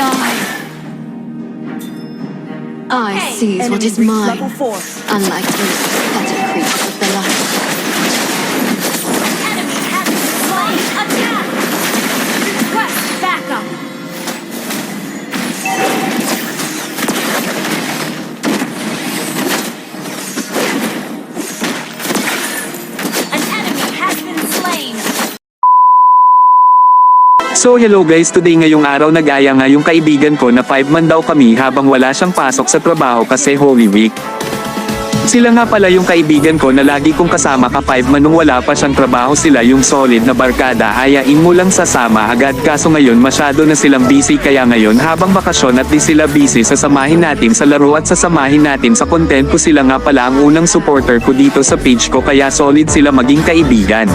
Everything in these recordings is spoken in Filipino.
die. I seize what is mine, unlike those pathetic creatures of the light. Enemy has been slain. Attack! Request backup. An enemy has been slain. So hello guys, today ngayong araw nag-aya nga yung kaibigan ko na 5 man daw kami habang wala siyang pasok sa trabaho kasi Holy Week. Sila nga pala yung kaibigan ko na lagi kong kasama ka 5 man nung wala pa siyang trabaho, sila yung solid na barkada, ayain mo lang sasama agad, kaso ngayon masyado na silang busy, kaya ngayon habang bakasyon at di sila busy, sasamahin natin sa laro at sasamahin natin sa content ko. Sila nga pala ang unang supporter ko dito sa page ko, kaya solid sila maging kaibigan.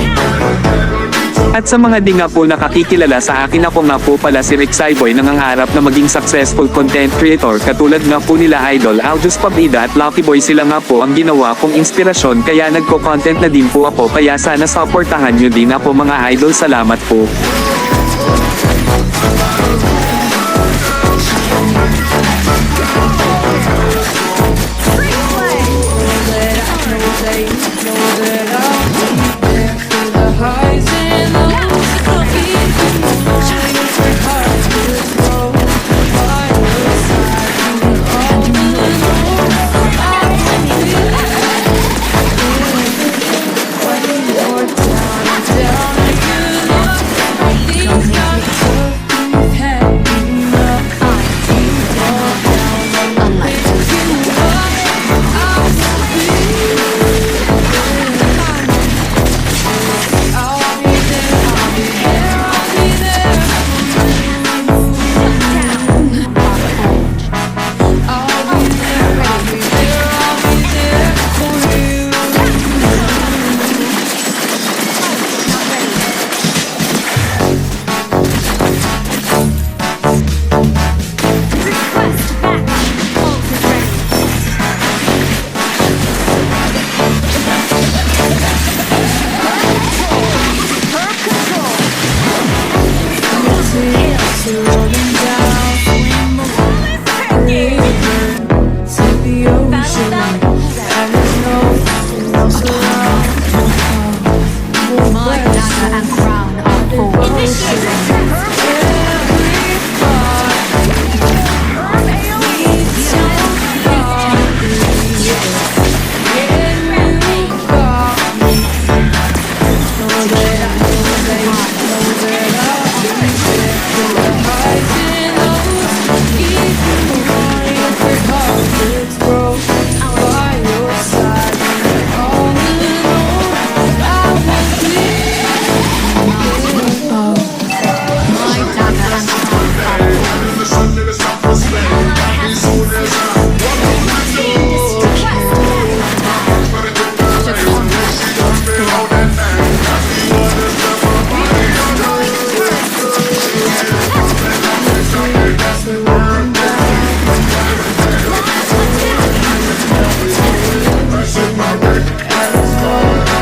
At sa mga di nga po nakakikilala sa akin, ako nga po pala si Rick Cyboy, nangangarap na maging successful content creator katulad nga po nila Idol Aljus Pabida at Lucky Boy. Sila nga po ang ginawa kong inspirasyon, kaya nagko-content na din po ako, kaya sana supportahan nyo din ako mga idol. Salamat po.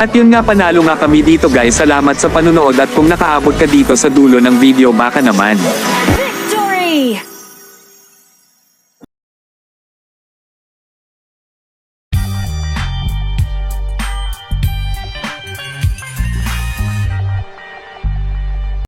At yun nga, panalo nga kami dito guys. Salamat sa panunood, at kung nakaabot ka dito sa dulo ng video, baka naman Victory!